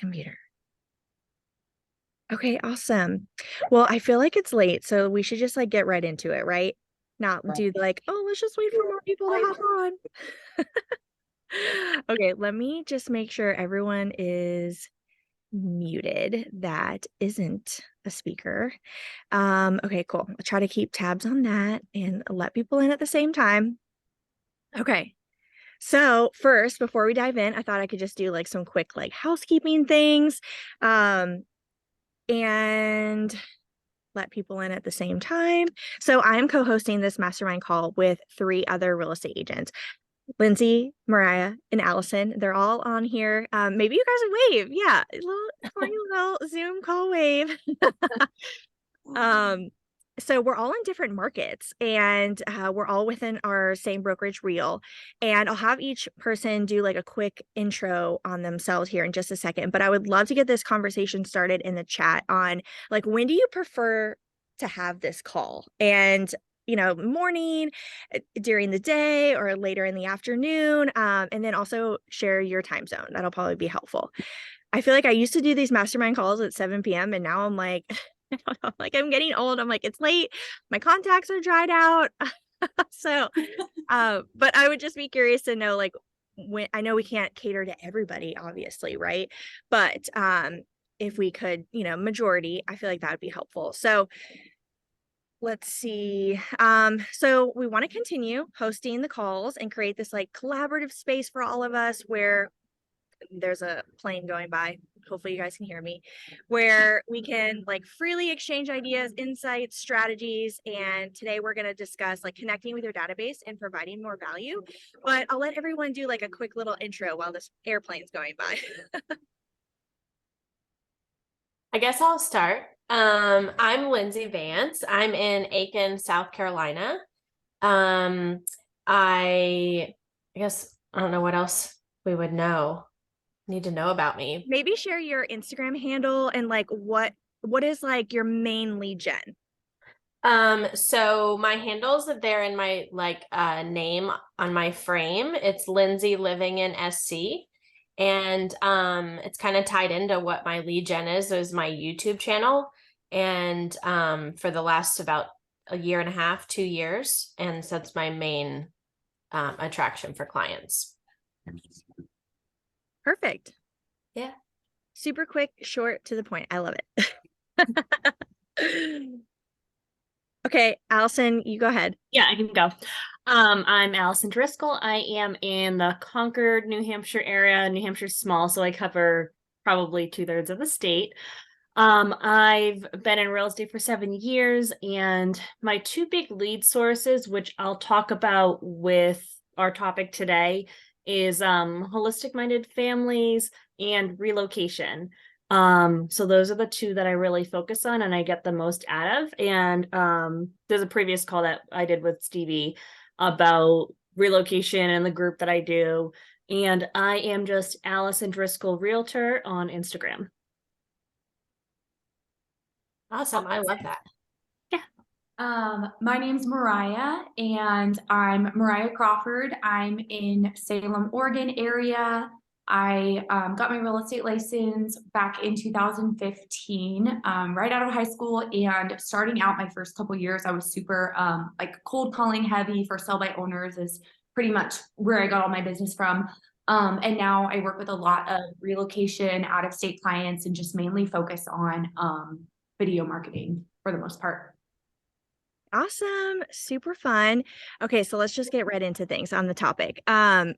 computer. Okay, awesome. Well, I feel like it's late, so we should just like get right into it, right? Not do like, oh, let's just wait for more people to hop on. Okay, let me just make sure everyone is muted that isn't a speaker. Okay, cool. I'll try to keep tabs on that and let people in at the same time. Okay. So first, before we dive in, I thought I could just do like some quick like housekeeping things. And let people in at the same time. So I'm co-hosting this mastermind call with three other real estate agents. Lindsay, Mariah, and Allison. They're all on here. Maybe you guys would wave. Yeah, a little funny little Zoom call wave. um, so we're all in different markets and we're all within our same brokerage reel. And I'll have each person do like a quick intro on themselves here in just a second. But I would love to get this conversation started in the chat on like, when do you prefer to have this call? And morning, during the day, or later in the afternoon. And then also share your time zone. That'll probably be helpful. I feel like I used to do these mastermind calls at 7 p.m. and now I'm like, I don't know, like I'm getting old. I'm like, it's late. My contacts are dried out. So, but I would just be curious to know, like, when I know we can't cater to everybody, obviously, right? But if we could, majority, I feel like that would be helpful. So let's see. So we want to continue hosting the calls and create this like collaborative space for all of us where there's a plane going by. Hopefully you guys can hear me, where we can like freely exchange ideas, insights, strategies. And today we're going to discuss like connecting with your database and providing more value. But I'll let everyone do like a quick little intro while this airplane's going by. I guess I'll start. I'm Lindsay Vance. I'm in Aiken, South Carolina. I guess I don't know what else we would need to know about me. Maybe share your Instagram handle and like what is like your main lead gen. So my handles there in my name on my frame. It's Lindsay Living in SC. And it's kind of tied into what my lead gen is my YouTube channel. And for the last about a year and a half, 2 years. And so that's my main attraction for clients. Perfect. Yeah. Super quick, short, to the point. I love it. Okay, Allison, you go ahead. Yeah, I can go. I'm Allison Driscoll. I am in the Concord, New Hampshire area. New Hampshire's small, so I cover probably 2/3 of the state. I've been in real estate for 7 years, and my two big lead sources, which I'll talk about with our topic today, is holistic minded families and relocation. So those are the two that I really focus on and I get the most out of. And there's a previous call that I did with Stevie about relocation and the group that I do. And I am just Allison Driscoll Realtor on Instagram. Awesome. I love that. Yeah. My name's Mariah, and I'm Mariah Crawford. I'm in Salem, Oregon area. I got my real estate license back in 2015, right out of high school. And starting out my first couple years, I was super like cold calling heavy for sell by owners is pretty much where I got all my business from. And now I work with a lot of relocation, out of state clients, and just mainly focus on video marketing for the most part. Awesome. Super fun. Okay, so let's just get right into things on the topic.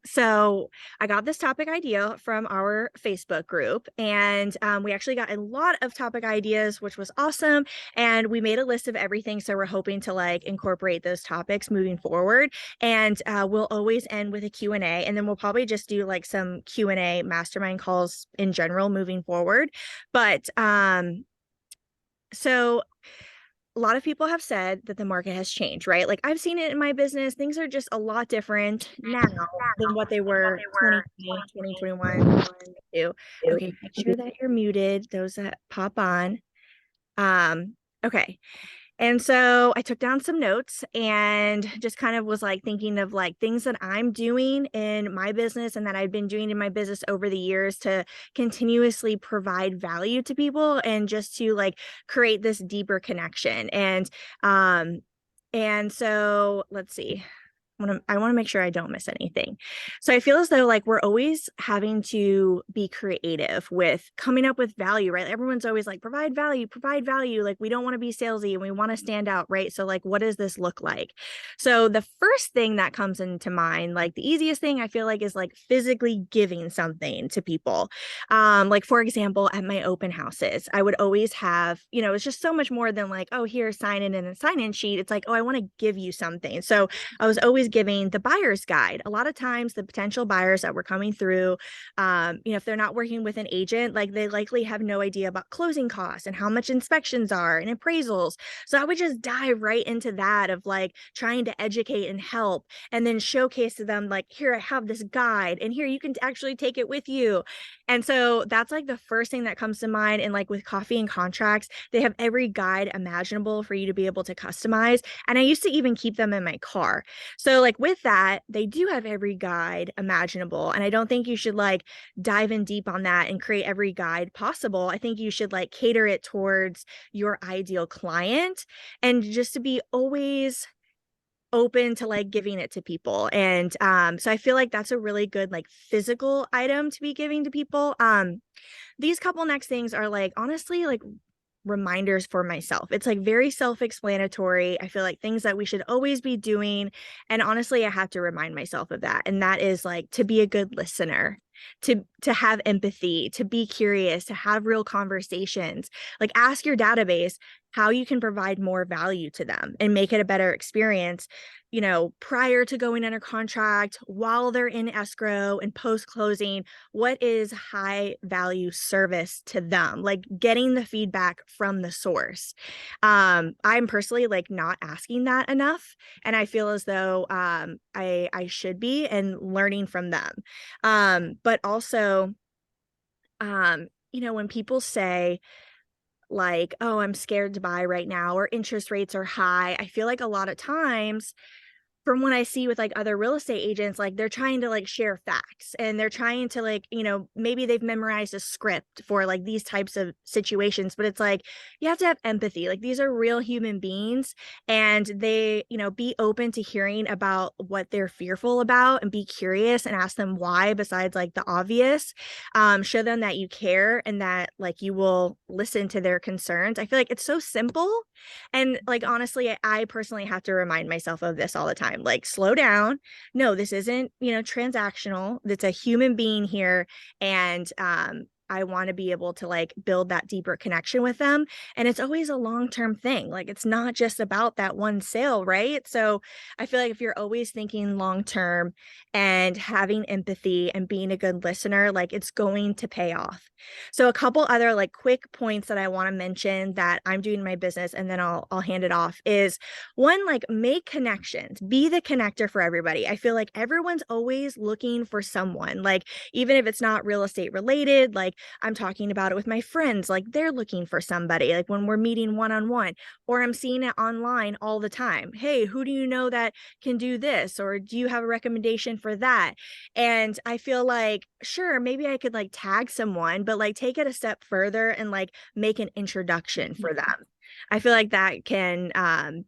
So I got this topic idea from our Facebook group, and we actually got a lot of topic ideas, which was awesome. And we made a list of everything. So we're hoping to like incorporate those topics moving forward. And we'll always end with a Q&A, and then we'll probably just do like some Q&A mastermind calls in general moving forward. But so a lot of people have said that the market has changed, right? Like I've seen it in my business. Things are just a lot different now than what they were 2020, 2021. Okay, make sure that you're muted, those that pop on. Okay. And so I took down some notes and just kind of was like thinking of like things that I'm doing in my business and that I've been doing in my business over the years to continuously provide value to people and just to like create this deeper connection. And so let's see. I want to make sure I don't miss anything. So I feel as though like we're always having to be creative with coming up with value, right? Everyone's always like provide value, provide value. Like we don't want to be salesy and we want to stand out, right? So like what does this look like? So the first thing that comes into mind, like the easiest thing I feel like is like physically giving something to people. Like for example, at my open houses, I would always have, it's just so much more than like, oh, here, sign in and a sign in sheet. It's like, oh, I want to give you something. So I was always giving the buyer's guide. A lot of times the potential buyers that were coming through, if they're not working with an agent, like they likely have no idea about closing costs and how much inspections are and appraisals. So I would just dive right into that of like trying to educate and help and then showcase to them like, here, I have this guide and here you can actually take it with you. And so that's like the first thing that comes to mind. And like with coffee and contracts, they have every guide imaginable for you to be able to customize. And I used to even keep them in my car. So like with that, they do have every guide imaginable. And I don't think you should like dive in deep on that and create every guide possible. I think you should like cater it towards your ideal client and just to be always open to like giving it to people. And so I feel like that's a really good like physical item to be giving to people. These couple next things are like honestly like reminders for myself. It's like very self-explanatory. I feel like things that we should always be doing. And honestly, I have to remind myself of that. And that is like to be a good listener, to have empathy, to be curious, to have real conversations. Like ask your database how you can provide more value to them and make it a better experience, prior to going under contract, while they're in escrow and post closing. What is high value service to them? Like getting the feedback from the source. I'm personally like not asking that enough, and I feel as though I should be, and learning from them. But also, when people say like, oh, I'm scared to buy right now, or interest rates are high, I feel like a lot of times from what I see with like other real estate agents, like they're trying to like share facts and they're trying to like, maybe they've memorized a script for like these types of situations, but it's like, you have to have empathy. Like these are real human beings and they, be open to hearing about what they're fearful about and be curious and ask them why, besides like the obvious. Show them that you care and that like you will listen to their concerns. I feel like it's so simple. And like, honestly, I personally have to remind myself of this all the time. Like, slow down. No, this isn't, transactional. It's a human being here. And I want to be able to like build that deeper connection with them. And it's always a long-term thing. Like it's not just about that one sale, right? So I feel like if you're always thinking long-term and having empathy and being a good listener, like it's going to pay off. So a couple other like quick points that I want to mention that I'm doing in my business, and then I'll hand it off, is one, like make connections, be the connector for everybody. I feel like everyone's always looking for someone, like even if it's not real estate related, like I'm talking about it with my friends, like they're looking for somebody, like when we're meeting one-on-one, or I'm seeing it online all the time. Hey, who do you know that can do this? Or do you have a recommendation for that? And I feel like, sure, maybe I could like tag someone, but like take it a step further and like make an introduction for them. I feel like that can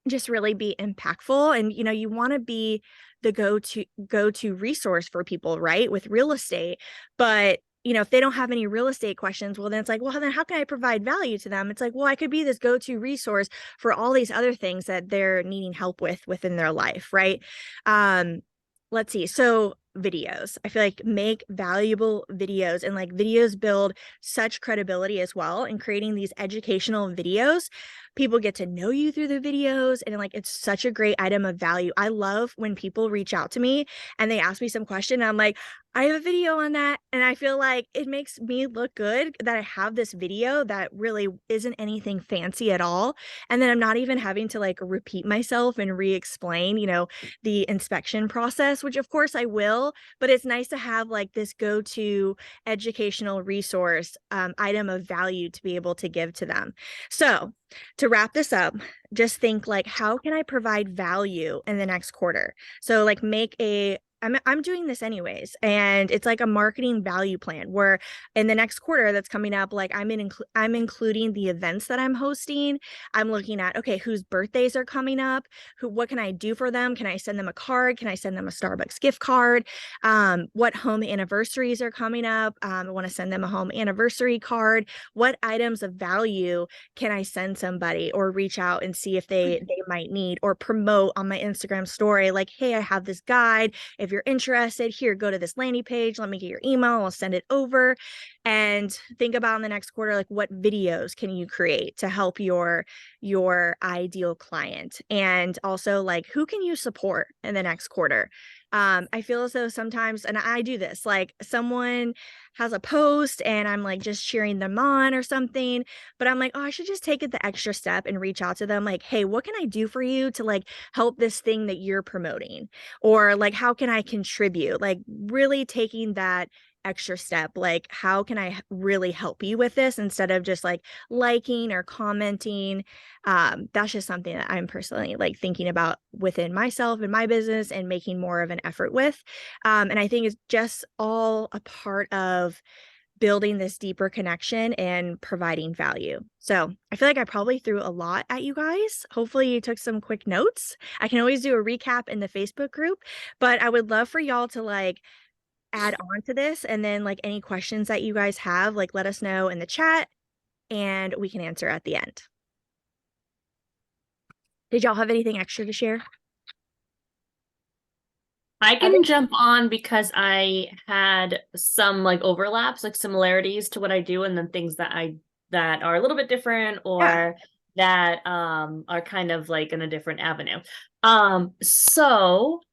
just really be impactful. And you want to be the go-to resource for people, right, with real estate. But if they don't have any real estate questions, well, then it's like, well, then how can I provide value to them? It's like, well, I could be this go-to resource for all these other things that they're needing help with within their life, right? Let's see. So videos, I feel like make valuable videos, and like videos build such credibility as well. And creating these educational videos, people get to know you through the videos, and like it's such a great item of value. I love when people reach out to me and they ask me some question, and I'm like, I have a video on that, and I feel like it makes me look good that I have this video that really isn't anything fancy at all. And then I'm not even having to like repeat myself and re-explain, the inspection process, which of course I will, but it's nice to have like this go-to educational resource item of value to be able to give to them. So to wrap this up, just think like, how can I provide value in the next quarter? So like I'm doing this anyways, and it's like a marketing value plan where in the next quarter that's coming up, like I'm including the events that I'm hosting. I'm looking at, okay, whose birthdays are coming up, what can I do for them? Can I send them a card? Can I send them a Starbucks gift card? What home anniversaries are coming up? I want to send them a home anniversary card. What items of value can I send somebody or reach out and see if they might need, or promote on my Instagram story, like, hey, I have this guide. If you're interested, here, go to this landing page. Let me get your email. I'll send it over. And think about in the next quarter, like, what videos can you create to help your ideal client? And also, like, who can you support in the next quarter? I feel as though sometimes, and I do this, like someone has a post and I'm like just cheering them on or something, but I'm like, oh, I should just take it the extra step and reach out to them. Like, hey, what can I do for you to like help this thing that you're promoting? Or like, how can I contribute? Like really taking that extra step, like how can I really help you with this instead of just like liking or commenting. That's just something that I'm personally like thinking about within myself and my business and making more of an effort with. And I think it's just all a part of building this deeper connection and providing value. So I feel like I probably threw a lot at you guys. Hopefully you took some quick notes. I can always do a recap in the Facebook group, but I would love for y'all to like add on to this, and then like any questions that you guys have, like let us know in the chat and we can answer at the end. Did y'all have anything extra to share? I can jump on because I had some like overlaps, like similarities to what I do, and then things that are a little bit different or that are kind of like in a different avenue.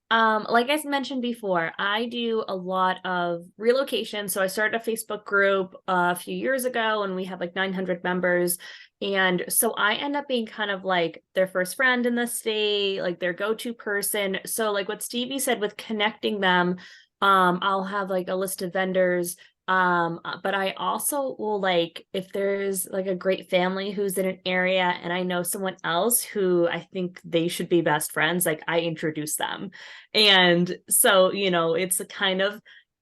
Like I mentioned before, I do a lot of relocation. So I started a Facebook group a few years ago and we have like 900 members. And so I end up being kind of like their first friend in the state, like their go-to person. So like what Stevie said with connecting them, I'll have like a list of vendors. But I also will like, if there's like a great family who's in an area and I know someone else who I think they should be best friends, like I introduce them. And so,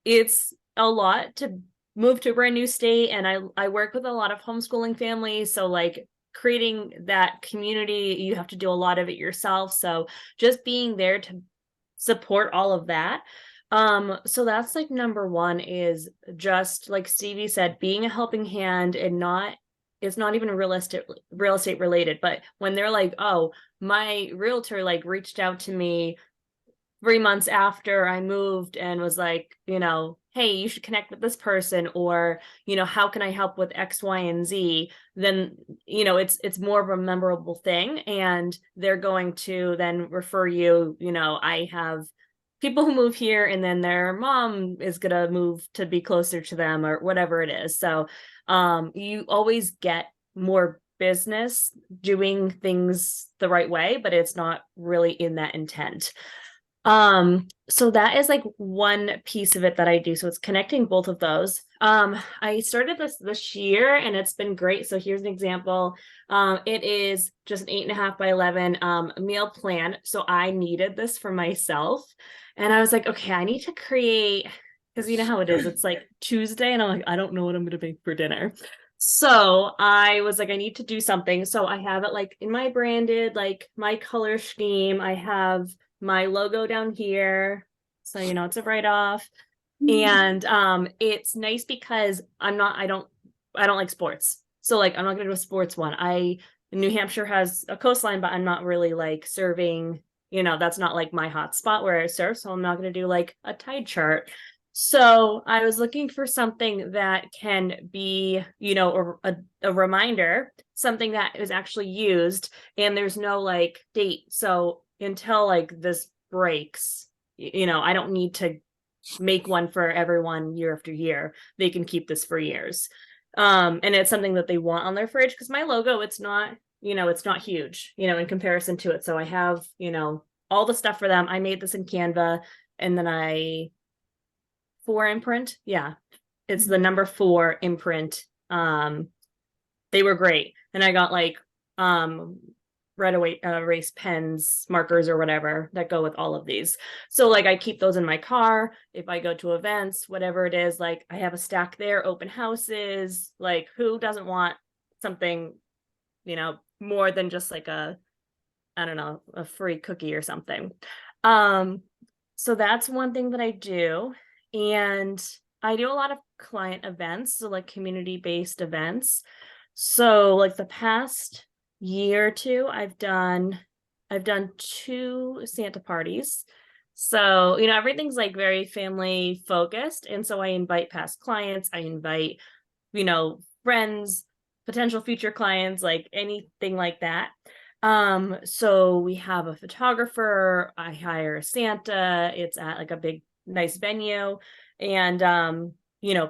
it's a lot to move to a brand new state. And I work with a lot of homeschooling families. So like creating that community, you have to do a lot of it yourself. So just being there to support all of that. So that's like number one, is just like Stevie said, being a helping hand, and it's not even real estate related, but when they're like, oh, my realtor like reached out to me 3 months after I moved and was like, hey, you should connect with this person, or, how can I help with X, Y, and Z? Then, it's more of a memorable thing, and they're going to then refer you. I have people who move here and then their mom is going to move to be closer to them or whatever it is. So you always get more business doing things the right way, but it's not really in that intent. So that is like one piece of it that I do. So it's connecting both of those. I started this year and it's been great. So here's an example. It is just an 8.5 by 11 meal plan. So I needed this for myself. And I was like, okay, I need to create, because you know how it is. It's like Tuesday and I'm like, I don't know what I'm going to make for dinner. So I was like, I need to do something. So I have it like in my branded, like my color scheme. I have my logo down here. So, it's a write-off. And it's nice because I don't like sports. So like, I'm not going to do a sports one. New Hampshire has a coastline, but I'm not really like serving, that's not like my hot spot where I serve. So I'm not going to do like a tide chart. So I was looking for something that can be, a reminder, something that is actually used and there's no like date. So until like this breaks, I don't need to make one for everyone year after year. They can keep this for years. And it's something that they want on their fridge, because my logo, it's not, it's not huge, in comparison to it. So I have, all the stuff for them. I made this in Canva, and then 4 imprint. Yeah. It's the number 4 imprint. They were great. And I got like red erase pens, markers, or whatever that go with all of these. So like I keep those in my car if I go to events, whatever it is. Like I have a stack there, open houses. Like who doesn't want something, more than just like I don't know, a free cookie or something. So that's one thing that I do. And I do a lot of client events, so like community-based events. So like the past year or two, I've done 2 Santa parties. So, everything's like very family focused. And so I invite past clients, I invite, friends, potential future clients, like anything like that. So we have a photographer, I hire Santa, it's at like a big, nice venue. And,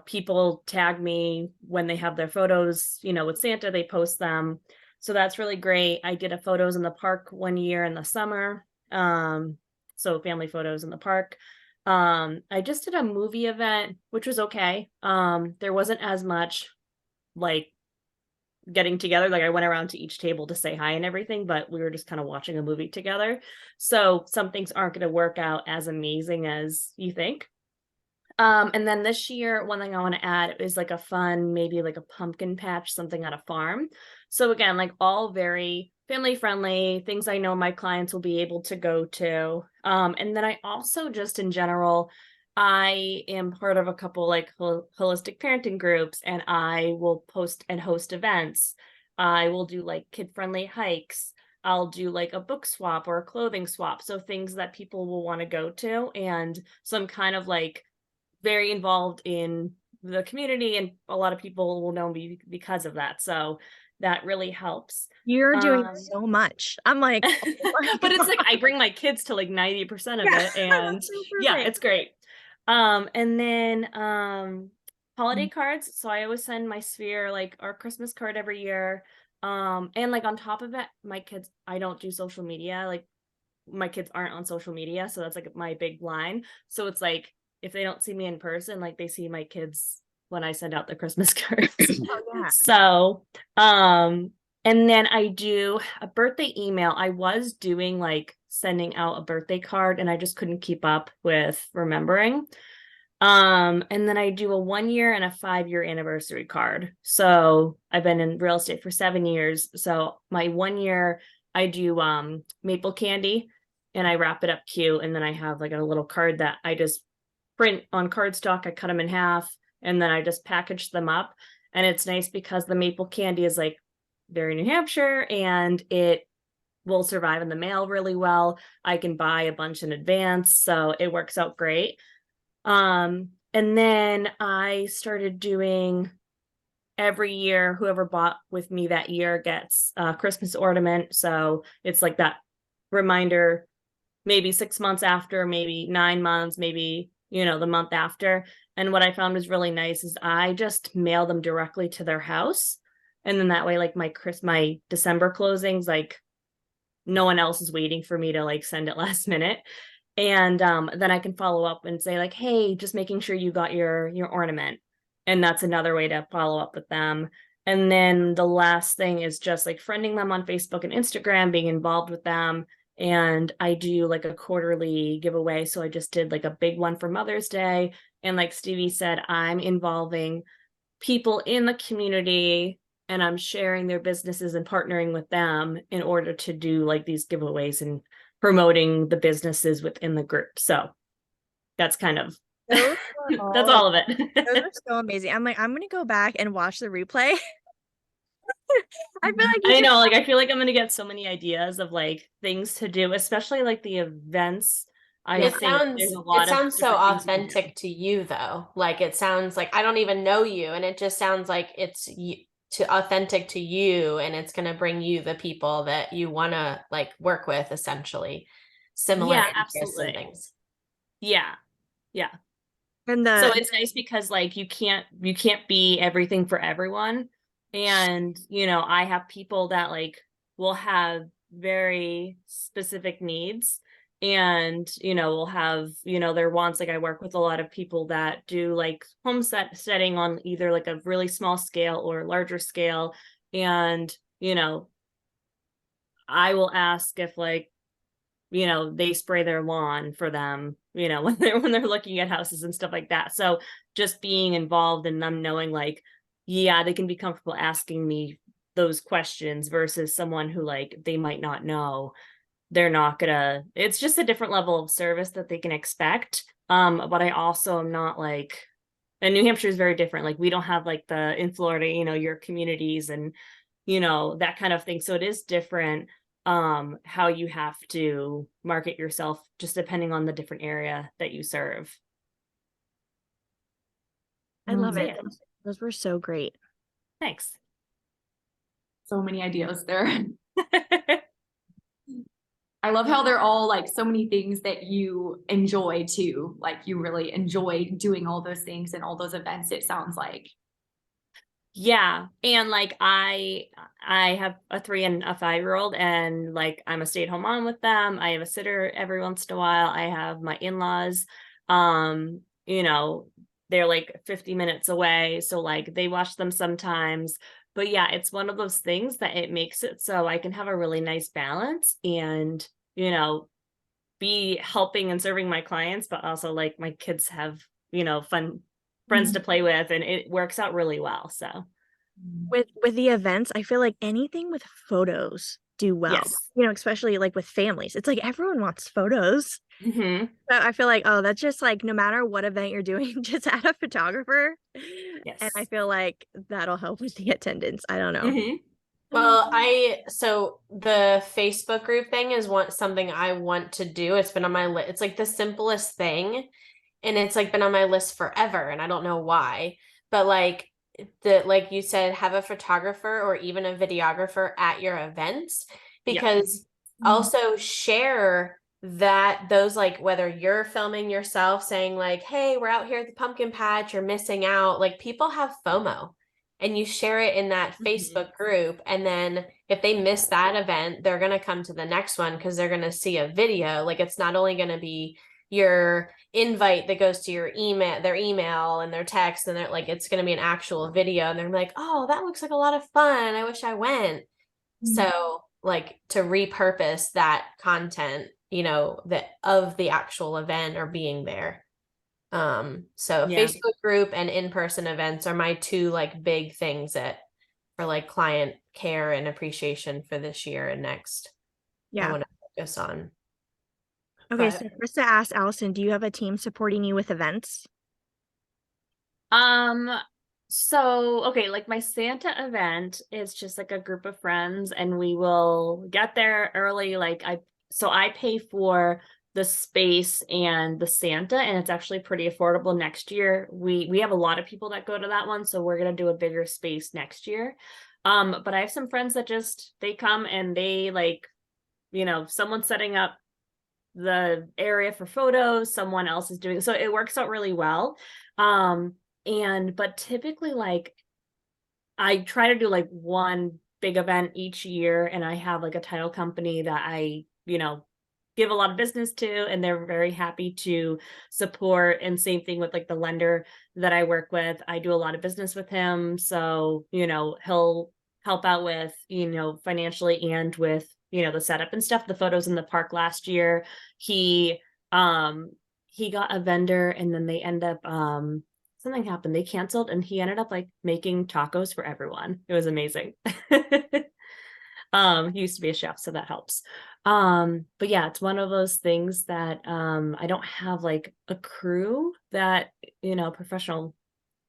people tag me when they have their photos, with Santa, they post them. So that's really great. I did a photos in the park one year in the summer. So family photos in the park. I just did a movie event, which was okay. There wasn't as much like getting together. Like I went around to each table to say hi and everything, but we were just kind of watching a movie together. So some things aren't going to work out as amazing as you think. And then this year, one thing I want to add is like a fun, maybe like a pumpkin patch, something at a farm. So again, like all very family friendly things I know my clients will be able to go to. And then I also just in general, I am part of a couple like holistic parenting groups, and I will post and host events. I will do like kid-friendly hikes. I'll do like a book swap or a clothing swap. So things that people will want to go to. And so I'm kind of like very involved in the community, and a lot of people will know me because of that. So that really helps. You're doing so much. I'm like, oh my but it's like God. I bring my kids to like 90% of Yeah, it, and that's so yeah, perfect. it's great. And then holiday cards. So I always send my sphere like our Christmas card every year. And like on top of it, my kids, I don't do social media. Like my kids aren't on social media, so that's like my big line. So it's like if they don't see me in person, like they see my kids when I send out the Christmas cards. Oh yeah. So, and then I do a birthday email. I was doing like sending out a birthday card, and I just couldn't keep up with remembering. And then I do a 1 year and a 5-year anniversary card. So I've been in real estate for 7 years. So my 1 year, I do maple candy, and I wrap it up cute. And then I have like a little card that I just print on cardstock. I cut them in half, and then I just package them up. And it's nice because the maple candy is like very New Hampshire, and it will survive in the mail really well. I can buy a bunch in advance, so it works out great. And then I started doing every year, whoever bought with me that year gets a Christmas ornament. So it's like that reminder, maybe 6 months after, maybe 9 months, maybe, the month after. And what I found was really nice is I just mail them directly to their house. And then that way, like my December closings, like no one else is waiting for me to like send it last minute. And then I can follow up and say like, hey, just making sure you got your ornament. And that's another way to follow up with them. And then the last thing is just like friending them on Facebook and Instagram, being involved with them. And I do like a quarterly giveaway. So I just did like a big one for Mother's Day. And like Stevie said, I'm involving people in the community, and I'm sharing their businesses and partnering with them in order to do like these giveaways and promoting the businesses within the group. So that's kind of Those that's all of it. those are so amazing. I'm like, I'm gonna go back and watch the replay. I feel like I know, like I feel like I'm gonna get so many ideas of like things to do, especially like the events. I think there's a lot it sounds of so different things you can do. authentic to you though. Like it sounds like I don't even know you, and it just sounds like it's authentic to you, and it's going to bring you the people that you want to like work with, essentially similar Yeah, interests and absolutely. things. Yeah. And So the it's nice because like you can't be everything for everyone. And I have people that like will have very specific needs, and will have their wants. Like I work with a lot of people that do like setting on either like a really small scale or larger scale. And I will ask if like they spray their lawn for them, when they're looking at houses and stuff like that. So just being involved and them knowing like, yeah, they can be comfortable asking me those questions versus someone who like they might not know. They're not gonna, it's just a different level of service that they can expect. But I also am not like, and New Hampshire is very different. Like we don't have like the in Florida, your communities and that kind of thing. So it is different how you have to market yourself just depending on the different area that you serve. I love So it. yeah, Those were so great. thanks. So many ideas there. I love how they're all like so many things that you enjoy too. Like you really enjoy doing all those things and all those events, it sounds like. Yeah. And like I have a 3 and a 5-year-old, and like I'm a stay-at-home mom with them. I have a sitter every once in a while. I have my in-laws. They're like 50 minutes away. So like they watch them sometimes. But yeah, it's one of those things that it makes it so I can have a really nice balance and, be helping and serving my clients, but also like my kids have, fun friends to play with, and it works out really well. So With the events, I feel like anything with photos do well. yes. Especially like with families. It's like everyone wants photos. Mm-hmm. So I feel like, oh, that's just like no matter what event you're doing, just add a photographer. And I Yes. feel like that'll help with the attendance. I don't know. Mm-hmm. Well, so the Facebook group thing is something I want to do. It's been on my list. It's like the simplest thing, and it's like been on my list forever, and I don't know why. But like you said, have a photographer or even a videographer at your events, because also share those like whether you're filming yourself saying like, hey, we're out here at the pumpkin patch, you're missing out. Like people have FOMO, and you share it in that Facebook group. And then if they miss that event, they're going to come to the next one because they're going to see a video. Like it's not only going to be your invite that goes to their email and their text, and they're like, it's going to be an actual video. And they're like, oh, that looks like a lot of fun. I wish I went. So like to repurpose that content, that of the actual event or being there. So Yeah. Facebook group and in-person events are my two like big things that for like client care and appreciation for this year and next. I Yeah. want to focus on. Okay, But so first to ask Allison, do you have a team supporting you with events? Um, so okay, like my Santa event is just like a group of friends, and we will get there early. I pay for the space and the Santa, and it's actually pretty affordable next year. We have a lot of people that go to that one, so we're gonna do a bigger space next year. But I have some friends that just they come and they like, someone's setting up the area for photos, someone else is doing, so it works out really well. But typically like I try to do like one big event each year, and I have like a title company that I give a lot of business to, and they're very happy to support. And same thing with like the lender that I work with, I do a lot of business with him, so he'll help out with financially and with the setup and stuff. The photos in the park last year, he got a vendor, and then they end up something happened, they canceled, and he ended up like making tacos for everyone. It was amazing. He used to be a chef, so that helps. But yeah, it's one of those things that I don't have like a crew that professional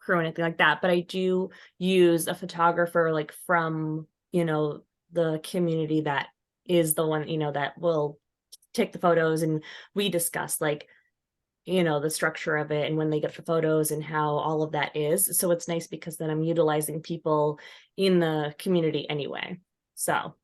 crew or anything like that, but I do use a photographer like from the community that is the one that will take the photos, and we discuss like the structure of it and when they get the photos and how all of that is. So it's nice because then I'm utilizing people in the community anyway. So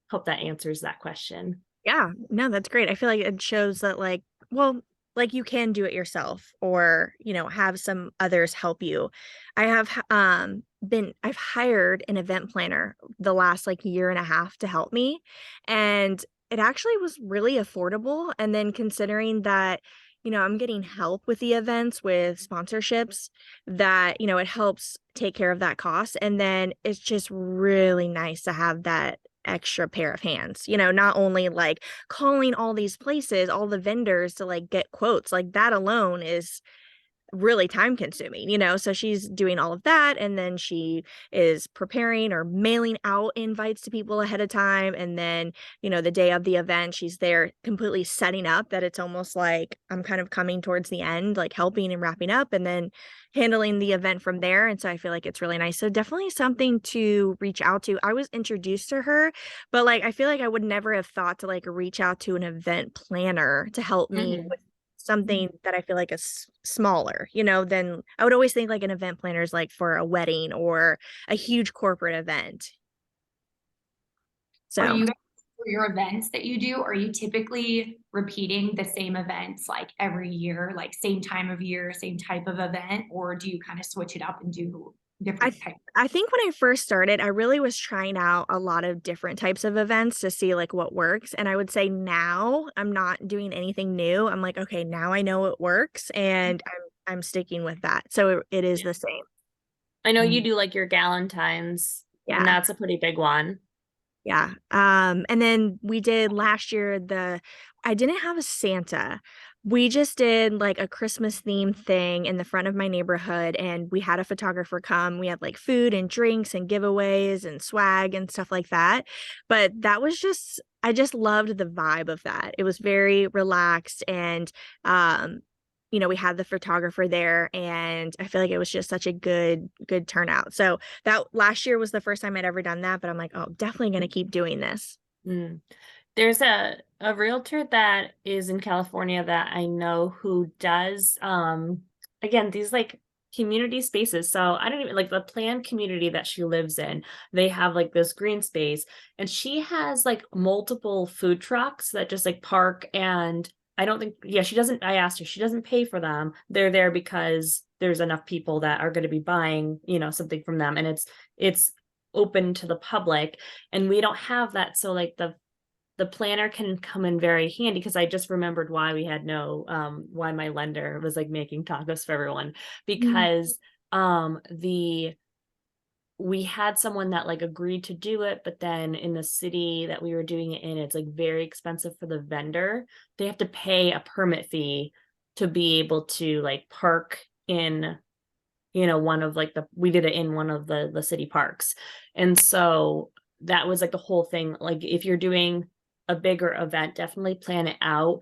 hope that answers that question. Yeah, no, that's great. I feel like it shows that like, well, like you can do it yourself or, have some others help you. I have I've hired an event planner the last like year and a half to help me, and it actually was really affordable. And then considering that, I'm getting help with the events with sponsorships, that, it helps take care of that cost. And then it's just really nice to have that extra pair of hands, not only like calling all these places, all the vendors to like get quotes, like that alone is really time consuming, so she's doing all of that, and then she is preparing or mailing out invites to people ahead of time, and then the day of the event she's there completely setting up that it's almost like I'm kind of coming towards the end, like helping and wrapping up, and then handling the event from there. And so I feel like it's really nice, so definitely something to reach out to. I was introduced to her, but like I feel like I would never have thought to like reach out to an event planner to help me Mhm. with something that I feel like is smaller, than I would always think like an event planner is like for a wedding or a huge corporate event. For So you guys, for your events that you do, are you typically repeating the same events like every year, like same time of year, same type of event, or do you kind of switch it up and do I different types? I think when I first started, I really was trying out a lot of different types of events to see like what works. And I would say now I'm not doing anything new. I'm like, okay, now I know it works, and I'm sticking with that. So it is Yeah. the same. I know you do like your Galentine's, and Yeah. that's a pretty big one. Yeah. And then we did last year I didn't have a Santa. We just did like a Christmas themed thing in the front of my neighborhood, and we had a photographer come. We had like food and drinks and giveaways and swag and stuff like that. But that was just I just loved the vibe of that. It was very relaxed, and um we had the photographer there, and I feel like it was just such a good turnout. So that last year was the first time I'd ever done that, but I'm like, oh, definitely going to keep doing this. Mm. There's a realtor that is in California that I know who does again these like community spaces. So I don't even like the planned community that she lives in. They have like this green space, and she has like multiple food trucks that just like park. And I don't think, yeah, she doesn't, I asked her, she doesn't pay for them. They're there because there's enough people that are going to be buying, something from them, and it's open to the public, and we don't have that. So like the planner can come in very handy, because I just remembered why we had why my lender was like making tacos for everyone, Mm. because the we had someone that like agreed to do it, but then in the city that we were doing it in, it's like very expensive for the vendor. They have to pay a permit fee to be able to like park in, one of like we did it in one of the city parks. And so that was like the whole thing. Like if you're doing a bigger event, definitely plan it out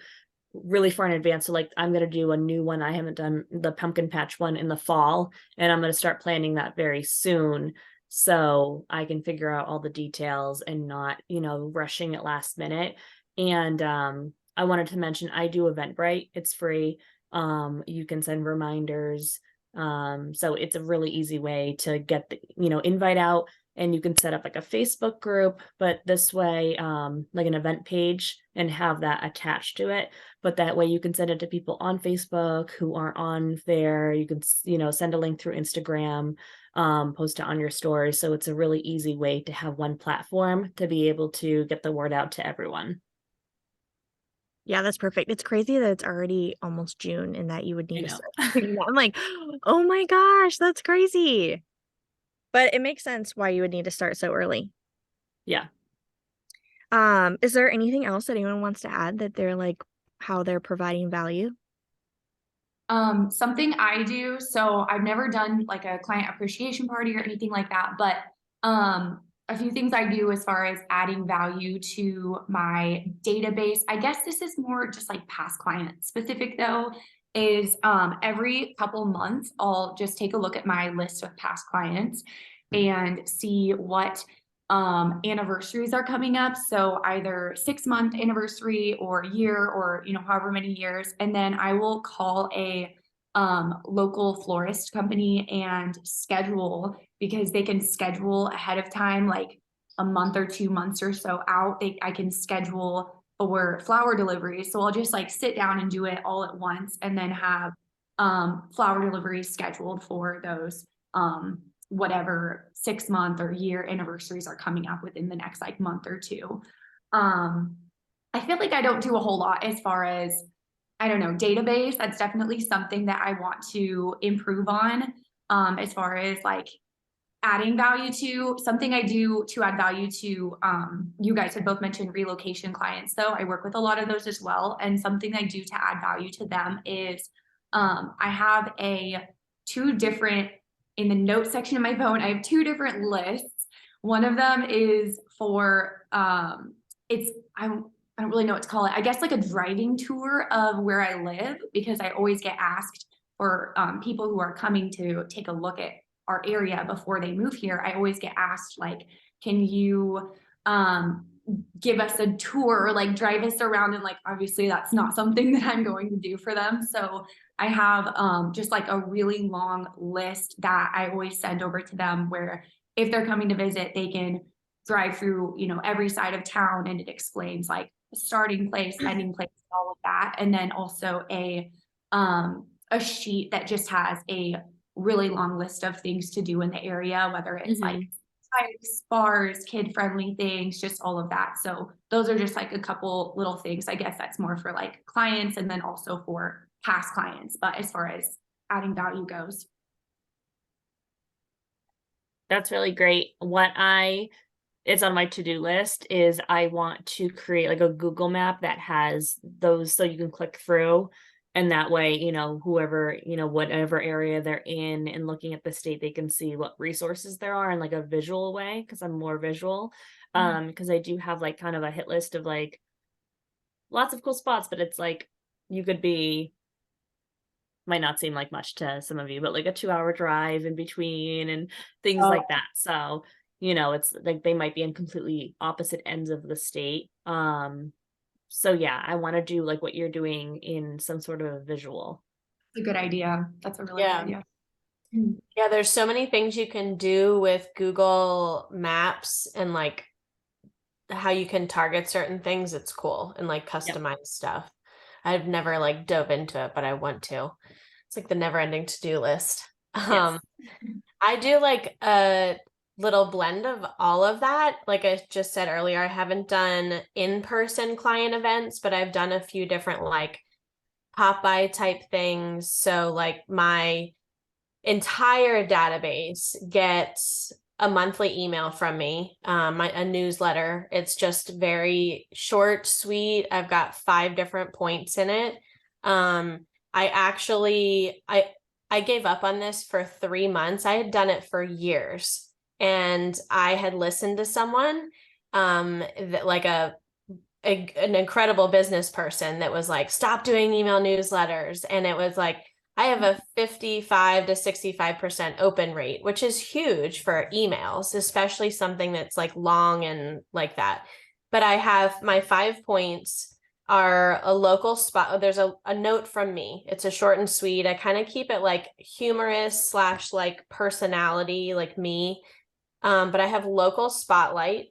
really far in advance. So like I'm going to do a new one. I haven't done the pumpkin patch one in the fall, and I'm going to start planning that very soon, so I can figure out all the details and not, rushing it last minute. And I wanted to mention I do Eventbrite. It's free. You can send reminders. So it's a really easy way to get the, invite out, and you can set up like a Facebook group, but this way, like an event page, and have that attached to it. But that way you can send it to people on Facebook who aren't on there. You can, send a link through Instagram, post it on your story. So it's a really easy way to have one platform to be able to get the word out to everyone. Yeah, that's perfect. It's crazy that it's already almost June and that you would I need to know. start doing that. I'm like, oh my gosh, that's crazy. But it makes sense why you would need to start so early. Yeah. Is there anything else that anyone wants to add that they're like how they're providing value? Something I do, so I've never done like a client appreciation party or anything like that, but a few things I do as far as adding value to my database. I guess this is more just like past client specific though, is every couple months I'll just take a look at my list of past clients and see what anniversaries are coming up. So either 6-month anniversary or year, or however many years. And then I will call a local florist company and schedule, because they can schedule ahead of time, like a month or 2 months or so out. I can schedule or flower deliveries. So I'll just like sit down and do it all at once and then have flower deliveries scheduled for those whatever 6-month or year anniversaries are coming up within the next like month or two. I feel like I don't do a whole lot as far as, I don't know, database. That's definitely something that I want to improve on, as far as like adding value to. Something I do to add value to, you guys had both mentioned relocation clients, though I work with a lot of those as well. And something I do to add value to them is I have two different, in the notes section of my phone, I have two different lists. One of them is for I don't really know what to call it. I guess like a driving tour of where I live, because I always get asked for people who are coming to take a look at our area before they move here. I always get asked like, can you give us a tour or like drive us around? And like, obviously that's not something that I'm going to do for them. So I have just like a really long list that I always send over to them, where if they're coming to visit, they can drive through, you know, every side of town, and it explains like starting place, ending place, all of that. And then also a sheet that just has a really long list of things to do in the area, whether it's like hikes, bars, kid-friendly things, just all of that. So those are just like a couple little things. I guess that's more for like clients and then also for past clients. But as far as adding value goes. That's really great. It's on my to-do list is I want to create like a Google map that has those, so you can click through, and that way, you know, whoever, you know, whatever area they're in and looking at the state, they can see what resources there are in like a visual way, because I'm more visual. Because I do have like kind of a hit list of like lots of cool spots, but it's like you could be, might not seem like much to some of you, but like a 2-hour drive in between and things like that. So, you know, it's like they might be in completely opposite ends of the state. So yeah, I want to do like what you're doing in some sort of a visual. It's a good idea. That's a really good idea. Yeah, there's so many things you can do with Google Maps, and like how you can target certain things. It's cool, and like customize stuff. I've never like dove into it, but I want to. It's like the never ending to-do list. Yes. I do like a little blend of all of that. Like I just said earlier, I haven't done in-person client events, but I've done a few different like pop-by type things. So like my entire database gets a monthly email from me, a newsletter. It's just very short, sweet. I've got 5 different points in it. I gave up on this for 3 months. I had done it for years, and I had listened to someone, that like an incredible business person that was like, stop doing email newsletters. And it was like, I have a 55 to 65% open rate, which is huge for emails, especially something that's like long and like that. But I have my 5 points are a local spot. There's a note from me. It's a short and sweet. I kind of keep it like humorous / like personality, like me. But I have local spotlight.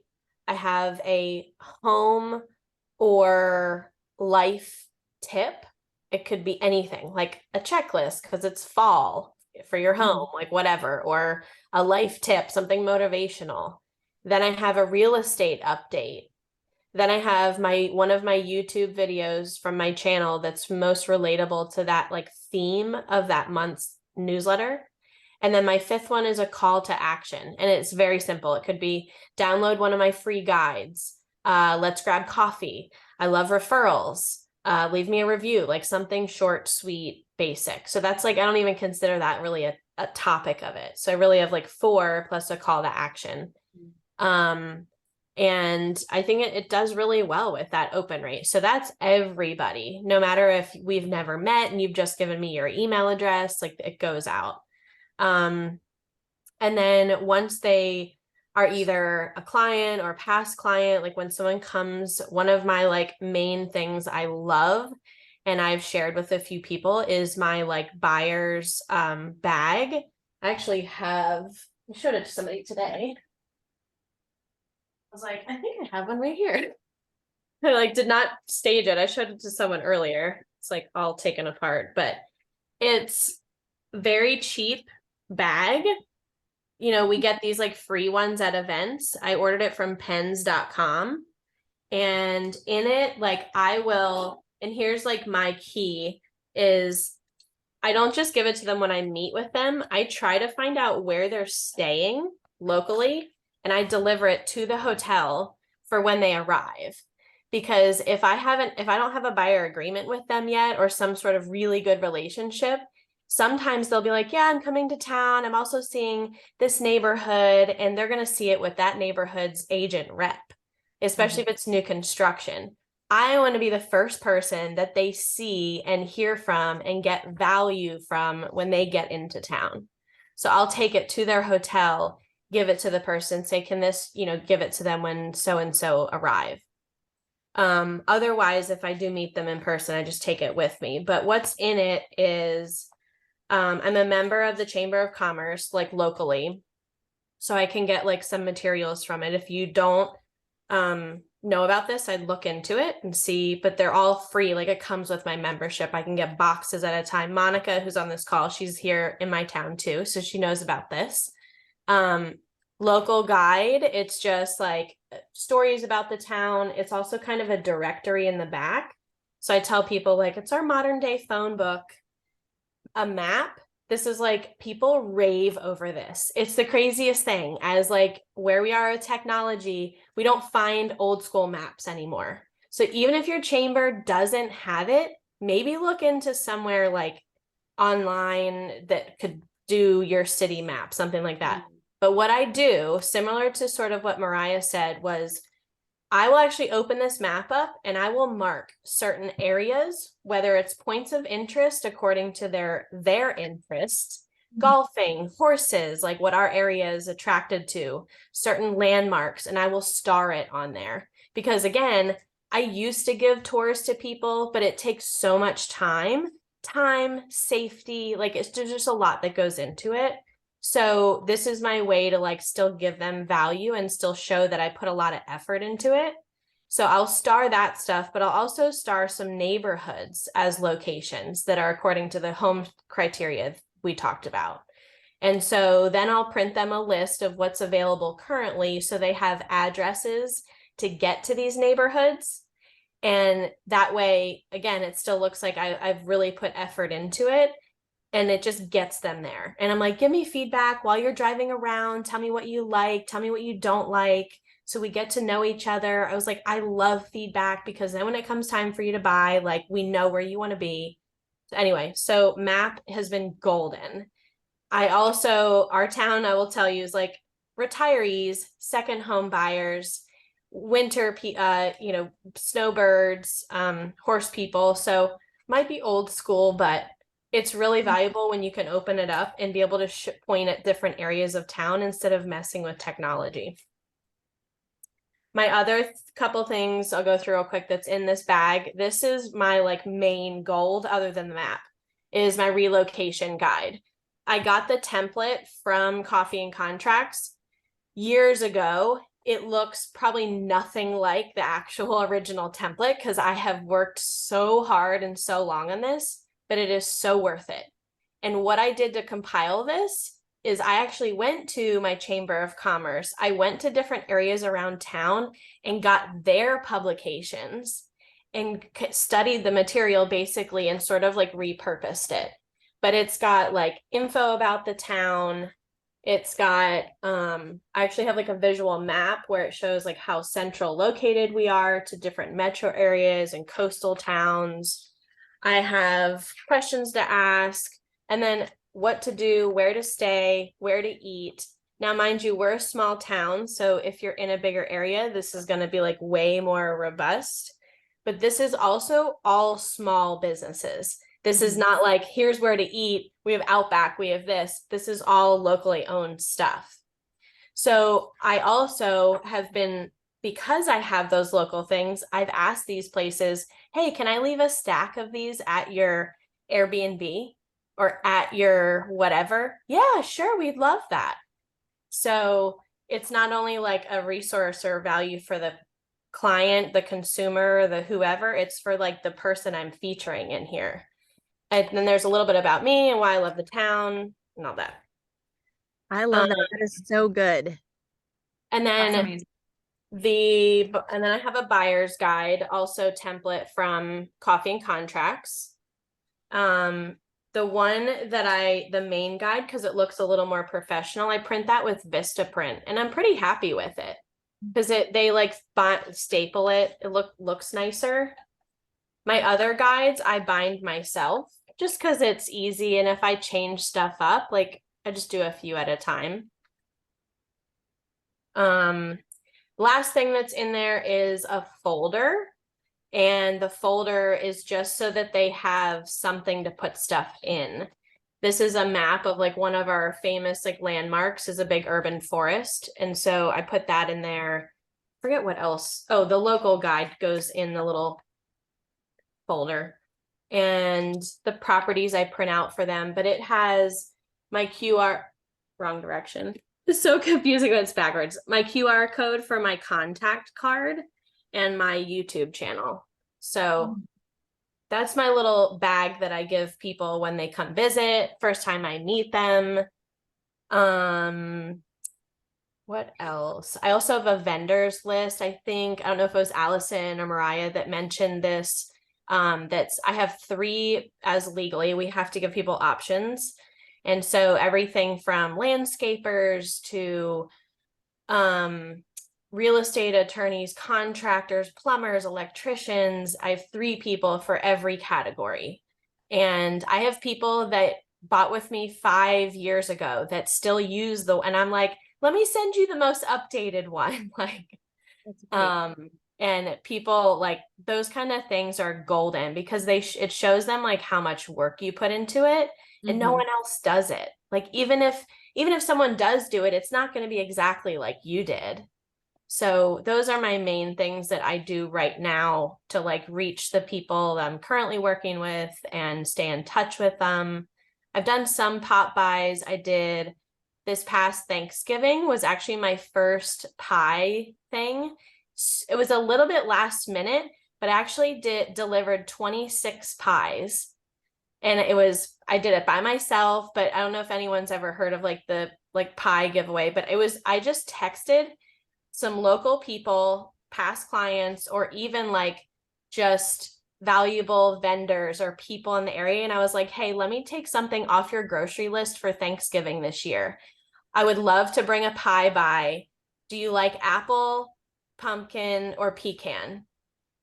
I have a home or life tip. It could be anything, like a checklist because it's fall for your home, like whatever, or a life tip, something motivational. Then I have a real estate update. Then I have one of my YouTube videos from my channel that's most relatable to that like theme of that month's newsletter. And then my 5th one is a call to action. And it's very simple. It could be download one of my free guides. Let's grab coffee. I love referrals. Leave me a review, like something short, sweet, basic. So that's like, I don't even consider that really a topic of it. So I really have like 4 plus a call to action. And I think it does really well with that open rate. So that's everybody, no matter if we've never met and you've just given me your email address, like it goes out. And then once they are either a client or past client, like when someone comes, one of my like main things I love and I've shared with a few people is my like buyer's bag. I actually I showed it to somebody today. I was like, I think I have one right here. I like did not stage it. I showed it to someone earlier. It's like all taken apart, but it's very cheap bag. You know, we get these like free ones at events. I ordered it from pens.com, and in it, like I will, and here's like my key is I don't just give it to them when I meet with them. I try to find out where they're staying locally, and I deliver it to the hotel for when they arrive. Because if I don't have a buyer agreement with them yet or some sort of really good relationship, sometimes they'll be like, yeah, I'm coming to town. I'm also seeing this neighborhood, and they're going to see it with that neighborhood's agent rep, especially if it's new construction. I want to be the first person that they see and hear from and get value from when they get into town. So I'll take it to their hotel, give it to the person, say, can this, give it to them when so-and-so arrive. Otherwise, if I do meet them in person, I just take it with me. But what's in it is I'm a member of the Chamber of Commerce, like locally. So I can get like some materials from it. If you don't know about this, I'd look into it and see, but they're all free. Like it comes with my membership. I can get boxes at a time. Monica, who's on this call, she's here in my town too, so she knows about this. Local guide, it's just like stories about the town. It's also kind of a directory in the back. So I tell people like it's our modern day phone book. A map, this is like people rave over this. It's the craziest thing. As like where we are with technology, we don't find old school maps anymore. So even if your chamber doesn't have it, maybe look into somewhere like online that could do your city map, something like that. But what I do, similar to sort of what Mariah said, was I will actually open this map up and I will mark certain areas, whether it's points of interest according to their interest, golfing, horses, like what our area is attracted to, certain landmarks, and I will star it on there. Because again, I used to give tours to people, but it takes so much time, safety, like it's just a lot that goes into it. So this is my way to like still give them value and still show that I put a lot of effort into it. So I'll star that stuff, but I'll also star some neighborhoods as locations that are according to the home criteria we talked about. And so then I'll print them a list of what's available currently, so they have addresses to get to these neighborhoods. And that way, again, it still looks like I've really put effort into it. And it just gets them there. And I'm like, give me feedback while you're driving around. Tell me what you like. Tell me what you don't like. So we get to know each other. I was like, I love feedback, because then when it comes time for you to buy, like we know where you want to be. Anyway, so map has been golden. Our town, I will tell you, is like retirees, second home buyers, winter, snowbirds, horse people. So might be old school, but it's really valuable when you can open it up and be able to point at different areas of town instead of messing with technology. My other couple things I'll go through real quick that's in this bag. This is my like main gold, other than the map, is my relocation guide. I got the template from Coffee and Contracts years ago. It looks probably nothing like the actual original template because I have worked so hard and so long on this, but it is so worth it. And what I did to compile this is I actually went to my Chamber of Commerce. I went to different areas around town and got their publications and studied the material basically and sort of like repurposed it. But it's got like info about the town. It's got, I actually have like a visual map where it shows like how central located we are to different metro areas and coastal towns. I have questions to ask, and then what to do, where to stay, where to eat. Now, mind you, we're a small town, so if you're in a bigger area, this is going to be like way more robust. But this is also all small businesses. This is not like, here's where to eat. We have Outback, we have this. This is all locally owned stuff. So I also have been, because I have those local things, I've asked these places, hey, can I leave a stack of these at your Airbnb or at your whatever? Yeah, sure, we'd love that. So it's not only like a resource or value for the client, the consumer, the whoever. It's for like the person I'm featuring in here. And then there's a little bit about me and why I love the town and all that. I love that. That is so good. And That's then amazing. I have a buyer's guide, also template from Coffee and Contracts. The one that the main guide, because it looks a little more professional, I print that with Vistaprint, and I'm pretty happy with it because they like staple it. It looks nicer. My other guides I bind myself just because it's easy, and if I change stuff up, like I just do a few at a time. Last thing that's in there is a folder, and the folder is just so that they have something to put stuff in. This is a map of like one of our famous like landmarks is a big urban forest. And so I put that in there. Forget what else. Oh, the local guide goes in the little folder, and the properties I print out for them, but it has my QR, wrong direction. It's so confusing when it's backwards. My QR code for my contact card and my YouTube channel. So that's my little bag that I give people when they come visit, first time I meet them. What else? I also have a vendors list. I don't know if it was Allison or Mariah that mentioned this. I have 3 as legally, we have to give people options. And so everything from landscapers to real estate attorneys, contractors, plumbers, electricians. I have 3 people for every category. And I have people that bought with me 5 years ago that still use and I'm like, let me send you the most updated one. Like, and people like those kind of things are golden because it shows them like how much work you put into it, and no one else does it. Like, even if someone does do it, it's not going to be exactly like you did. So those are my main things that I do right now to like reach the people that I'm currently working with and stay in touch with them. I've done some pop buys. I did this past Thanksgiving was actually my first pie thing. It was a little bit last minute, but I actually delivered 26 pies. And I did it by myself, but I don't know if anyone's ever heard of like the pie giveaway, but I just texted some local people, past clients, or even like just valuable vendors or people in the area. And I was like, hey, let me take something off your grocery list for Thanksgiving this year. I would love to bring a pie by. Do you like apple, pumpkin, or pecan?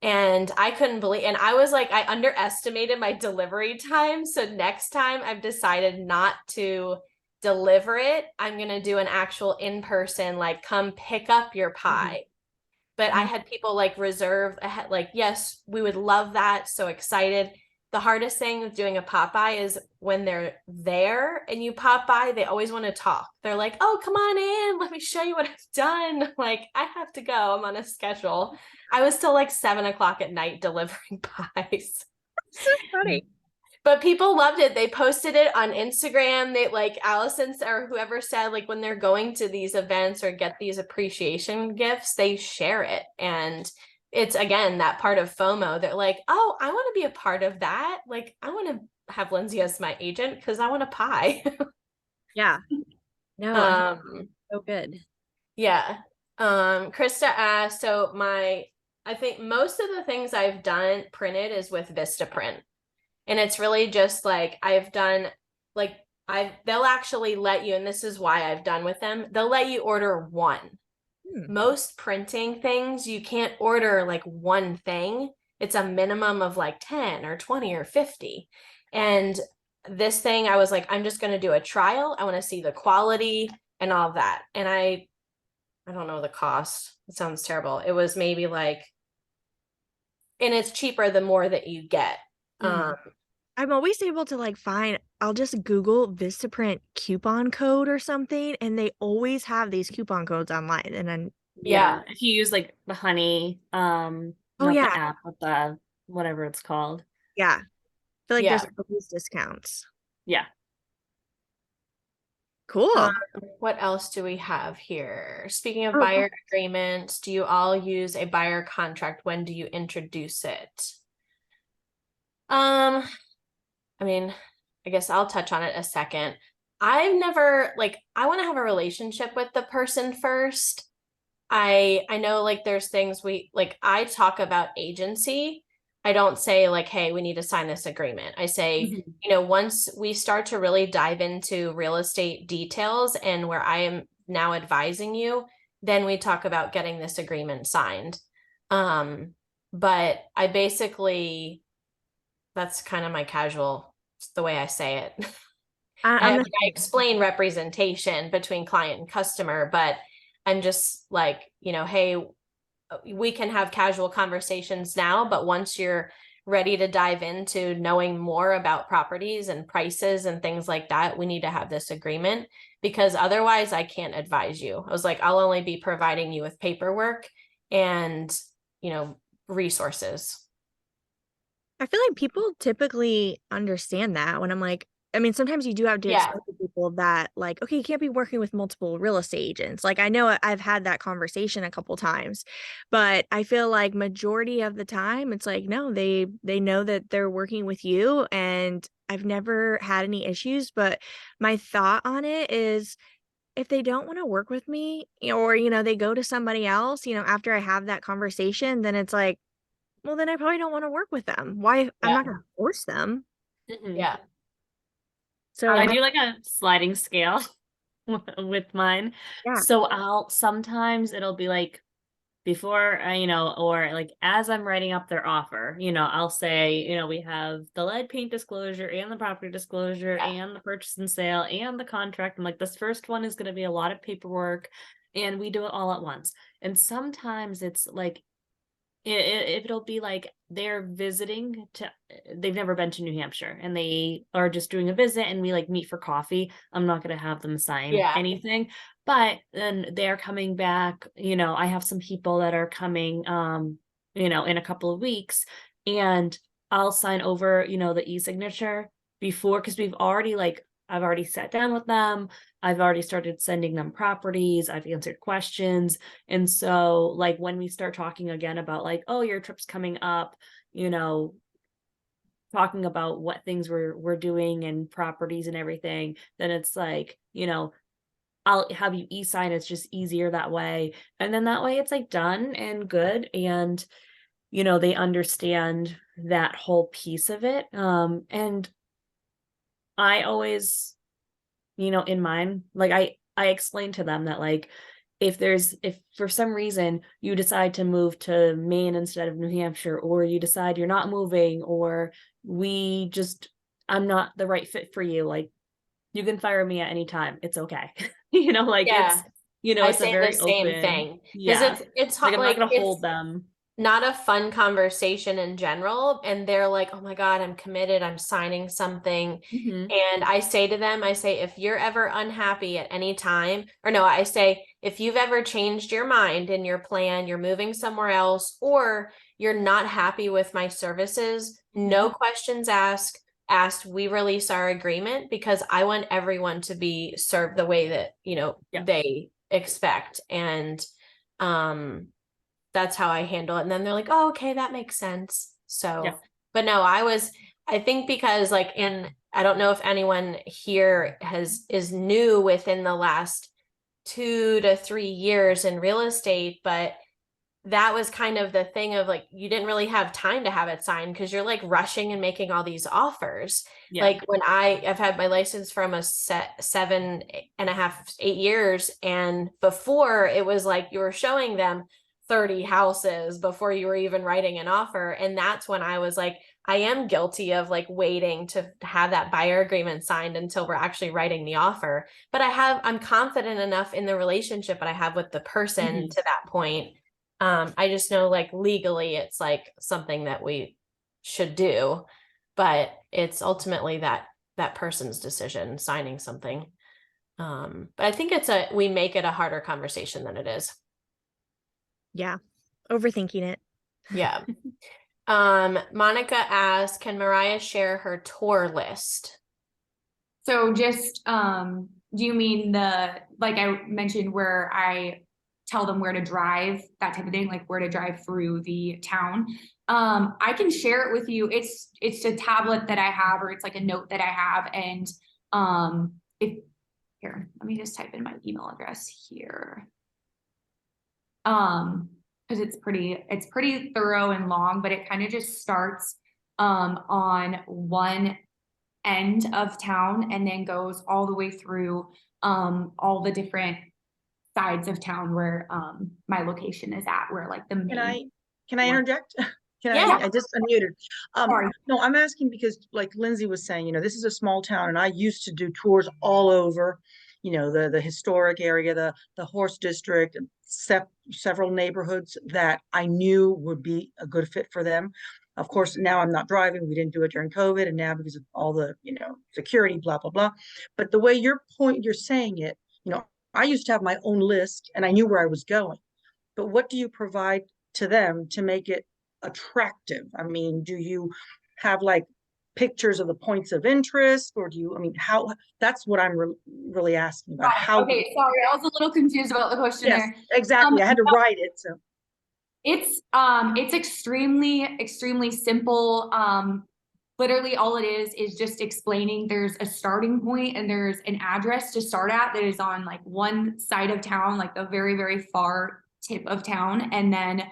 And I couldn't believe, and I was like, I underestimated my delivery time. So next time I've decided not to deliver it. I'm going to do an actual in-person, like, come pick up your pie. But I had people like reserve ahead, like, yes, we would love that. So excited. The hardest thing with doing a pop by is when they're there and you pop by, they always want to talk. They're like, oh, come on in. Let me show you what I've done. Like, I have to go. I'm on a schedule. I was still like 7 o'clock at night delivering pies. So funny. But people loved it. They posted it on Instagram. They like Allison or whoever said, like, when they're going to these events or get these appreciation gifts, they share it. And it's, again, that part of FOMO. They're like, oh, I want to be a part of that. Like, I want to have Lindsay as my agent because I want a pie. Yeah. No, so good. Yeah. Krista asked, so I think most of the things I've done printed is with Vistaprint. And it's really just like I've done, like, they'll actually let you, and this is why I've done with them, they'll let you order one. Most printing things, you can't order like one thing. It's a minimum of like 10 or 20 or 50. And this thing, I was like, I'm just going to do a trial. I want to see the quality and all of that. And I don't know the cost. It sounds terrible. It was maybe like, and it's cheaper the more that you get. I'm always able to like I'll just Google Vistaprint coupon code or something, and they always have these coupon codes online. And then Yeah. If you use like the honey, not the app, but the whatever it's called. Yeah. I feel like Yeah. there's always discounts. Yeah. Cool. What else do we have here? Speaking of Oh, buyer agreements, do you all use a buyer contract? When do you introduce it? I mean, I guess I'll touch on it a second. I've never I want to have a relationship with the person first. I know there's things I talk about agency. I don't say hey, we need to sign this agreement. I say, once we start to really dive into real estate details and where I am now advising you, then we talk about getting this agreement signed. But I basically, that's kind of my casual, it's the way I say it. I'm I the explain representation between client and customer, but I'm just hey, we can have casual conversations now, but once you're ready to dive into knowing more about properties and prices and things like that, we need to have this agreement, because otherwise I can't advise you. I was like, I'll only be providing you with paperwork and, resources. I feel like people typically understand that when I'm like, I mean, sometimes you do have to Yeah. explain to people that, like, okay, you can't be working with multiple real estate agents. Like, I know I've had that conversation a couple times, but I feel like majority of the time it's like, no, they know that they're working with you, and I've never had any issues. But my thought on it is, if they don't want to work with me, or, they go to somebody else, after I have that conversation, then it's like, well, then I probably don't want to work with them. Why? I'm Yeah. not going to force them. Yeah. So I do like a sliding scale with mine. yeah. So sometimes it'll be like before, or like as I'm writing up their offer, I'll say, we have the lead paint disclosure and the property disclosure and the purchase and sale and the contract. I'm like, this first one is going to be a lot of paperwork, and we do it all at once. And sometimes it's like, it'll be like they're visiting they've never been to New Hampshire and they are just doing a visit, and we meet for coffee. I'm not going to have them sign anything, but then they're coming back. I have some people that are coming, in a couple of weeks, and I'll sign over, the e-signature before, because I've already sat down with them. I've already started sending them properties. I've answered questions. And so when we start talking again about oh, your trip's coming up, talking about what things we're doing and properties and everything, then it's I'll have you e-sign. It's just easier that way. And then that way it's done and good. And, they understand that whole piece of it. And I always, in mine, I explain to them that if for some reason you decide to move to Maine instead of New Hampshire, or you decide you're not moving, or I'm not the right fit for you, you can fire me at any time. It's okay. Yeah. I It's a say very the same open, thing, because it's hot, I'm not going to it's hold them. not a fun conversation in general, and they're like, oh my God, I'm committed, I'm signing something. And I say to them, if you're ever unhappy at any time, or no, I say, if you've ever changed your mind in your plan, you're moving somewhere else, or you're not happy with my services, no questions asked, we release our agreement, because I want everyone to be served the way that, they expect. And, that's how I handle it. And then they're like, oh, okay, that makes sense. So, but no, I think because I don't know if anyone here is new within the last 2 to 3 years in real estate, but that was kind of the thing of you didn't really have time to have it signed, because you're rushing and making all these offers. When I've had my license from a 7.5, 8 years, and before it was you were showing them 30 houses before you were even writing an offer. And that's when I was I am guilty of waiting to have that buyer agreement signed until we're actually writing the offer. But I'm confident enough in the relationship that I have with the person to that point. I just know legally it's something that we should do, but it's ultimately that person's decision signing something. But I think we make it a harder conversation than it is. Yeah. Overthinking it. Yeah. Monica asks, can Mariah share her tour list? So just do you mean the, like I mentioned, where I tell them where to drive, that type of thing, like where to drive through the town? I can share it with you. It's a tablet that I have, or it's like a note that I have. And if here, let me just type in my email address here. Because it's pretty thorough and long, but it kind of just starts on one end of town and then goes all the way through all the different sides of town where my location is at, where like the main. Can I interject? Yeah. I just unmuted. Sorry. No, I'm asking because like Lindsay was saying, this is a small town and I used to do tours all over, the historic area, the horse district, several neighborhoods that I knew would be a good fit for them. Of course, now I'm not driving. We didn't do it during COVID, and now because of all the, security, blah, blah, blah. But the way you're saying it, I used to have my own list and I knew where I was going. But what do you provide to them to make it attractive? I mean, do you have like pictures of the points of interest, or do you, how, that's what I'm really asking about. How? Okay, sorry, I was a little confused about the question there. Exactly. I had to write it. So it's extremely simple. Literally all it is just explaining there's a starting point and there's an address to start at that is on like one side of town, like the very, very far tip of town. And then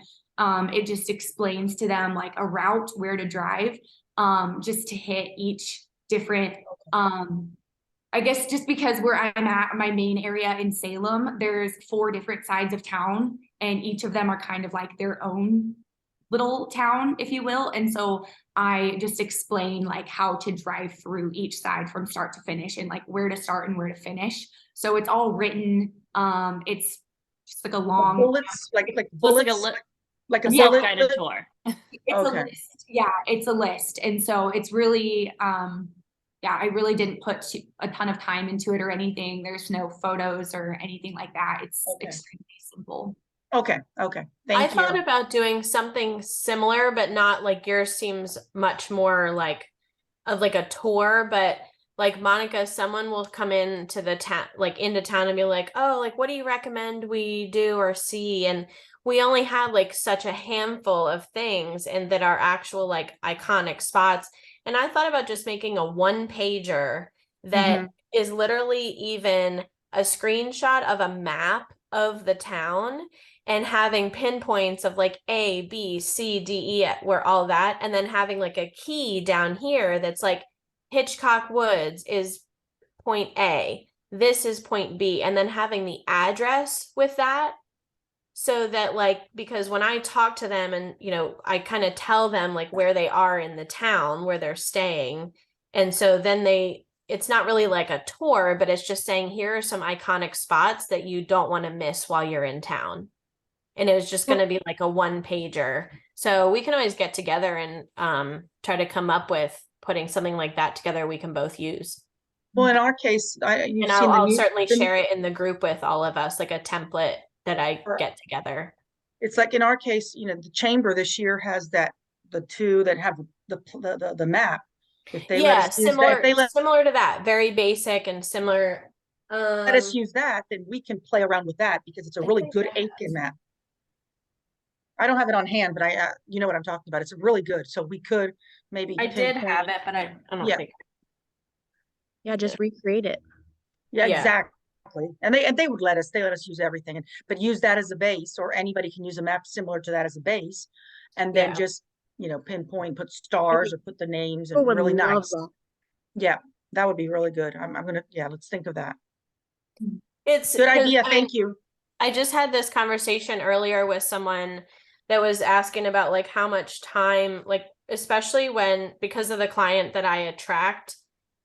it just explains to them like a route, where to drive, just to hit each different, I guess just because where I'm at, my main area in Salem, there's 4 different sides of town and each of them are kind of like their own little town, if you will. And so I just explain like how to drive through each side from start to finish and like where to start and where to finish. So it's all written. It's just like a long bullets, like bullets, like a bullet guided tour. It's a list. Yeah, it's a list. And so it's really, I really didn't put a ton of time into it or anything. There's no photos or anything like that. It's extremely simple. Okay. Thank you. I thought about doing something similar, but not like yours seems much more like of like a tour, but like Monica, someone will come into the town, like into town and be like, oh, like, what do you recommend we do or see? And we only have like such a handful of things and that are actual like iconic spots. And I thought about just making a 1-pager that is literally even a screenshot of a map of the town and having pinpoints of like A, B, C, D, E, where all that, and then having like a key down here that's like Hitchcock Woods is point A, this is point B, and then having the address with that. So that like, because when I talk to them and, I kind of tell them like where they are in the town, where they're staying. And so then it's not really like a tour, but it's just saying, here are some iconic spots that you don't want to miss while you're in town. And it was just going to be like a 1-pager. So we can always get together and try to come up with putting something like that together we can both use. Well, in our case, I'll certainly share it in the group with all of us, like a template that I get together. It's like in our case, the chamber this year has the 2 that have the map. If they let us similar to that, very basic and similar. Let us use that, then we can play around with that because it's a really good Aitken map. I don't have it on hand, but you know what I'm talking about. It's really good. So we could maybe. I did have it, but I don't think. Yeah, just recreate it. Yeah, exactly. And they let us use everything, but use that as a base, or anybody can use a map similar to that as a base, and then just pinpoint, put stars or put the names, and really nice. Yeah, that would be really good. I'm gonna let's think of that. It's good idea. Thank you. I just had this conversation earlier with someone that was asking about like how much time, like especially because of the client that I attract.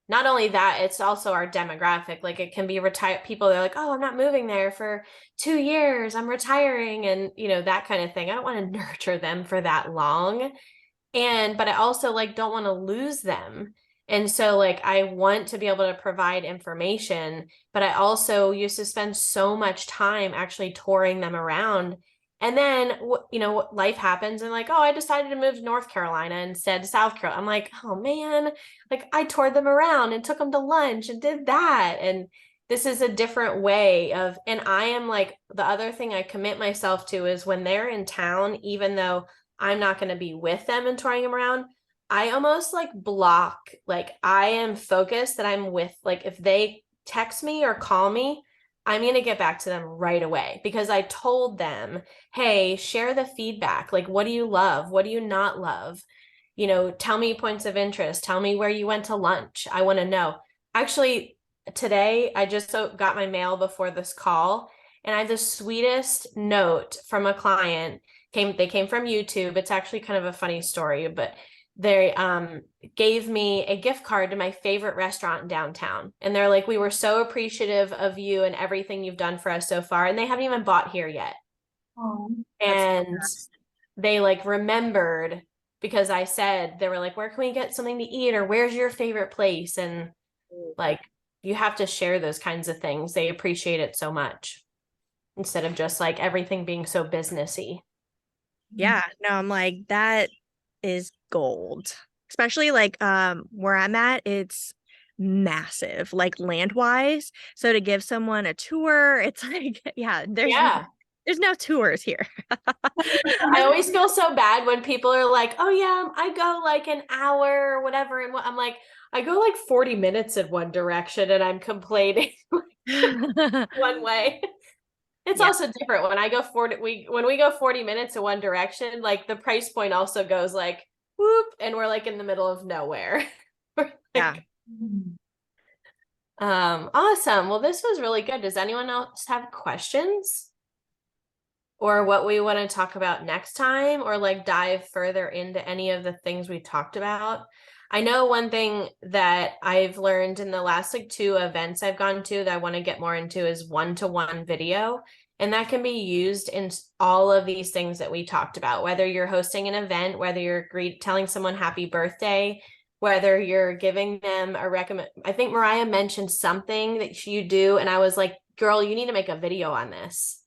Not only that, it's also our demographic. Like it can be retired people. They're like, oh, I'm not moving there for 2 years. I'm retiring. And that kind of thing. I don't want to nurture them for that long. But I also like don't want to lose them. And so like, I want to be able to provide information, but I also used to spend so much time actually touring them around. And then, life happens and like, oh, I decided to move to North Carolina instead of South Carolina. I'm like, oh man, like I toured them around and took them to lunch and did that. And this is a different way of, and I am like, the other thing I commit myself to is when they're in town, even though I'm not going to be with them and touring them around, I almost like block, like I am focused that I'm with, like if they text me or call me, I'm going to get back to them right away because I told them, hey, share the feedback. Like, what do you love? What do you not love? You know, tell me points of interest. Tell me where you went to lunch. I want to know. Actually, today I just got my mail before this call, and I have the sweetest note from a client. They came from YouTube. It's actually kind of a funny story, but they gave me a gift card to my favorite restaurant in downtown. And they're like, we were so appreciative of you and everything you've done for us so far. And they haven't even bought here yet. Oh, And they like remembered because I said, they were like, where can we get something to eat? Or where's your favorite place? And like, you have to share those kinds of things. They appreciate it so much instead of just like everything being so businessy. Yeah, no, I'm like, that is gold. Especially like where I'm at, it's massive, like land wise. So to give someone a tour, it's like, yeah, there's no tours here. I always feel so bad when people are like, oh yeah, I go like an hour or whatever. And I'm like, I go like 40 minutes in one direction and I'm complaining one way. It's also different when I go when we go 40 minutes in one direction, like the price point also goes like whoop, and we're like in the middle of nowhere. Like, Yeah. Awesome. Well, this was really good. Does anyone else have questions? Or what we want to talk about next time, or like dive further into any of the things we talked about? I know one thing that I've learned in the last like 2 events I've gone to that I want to get more into is one-to-one video. And that can be used in all of these things that we talked about, whether you're hosting an event, whether you're telling someone happy birthday, whether you're giving them a recommend. I think Mariah mentioned something that you do. And I was like, girl, you need to make a video on this.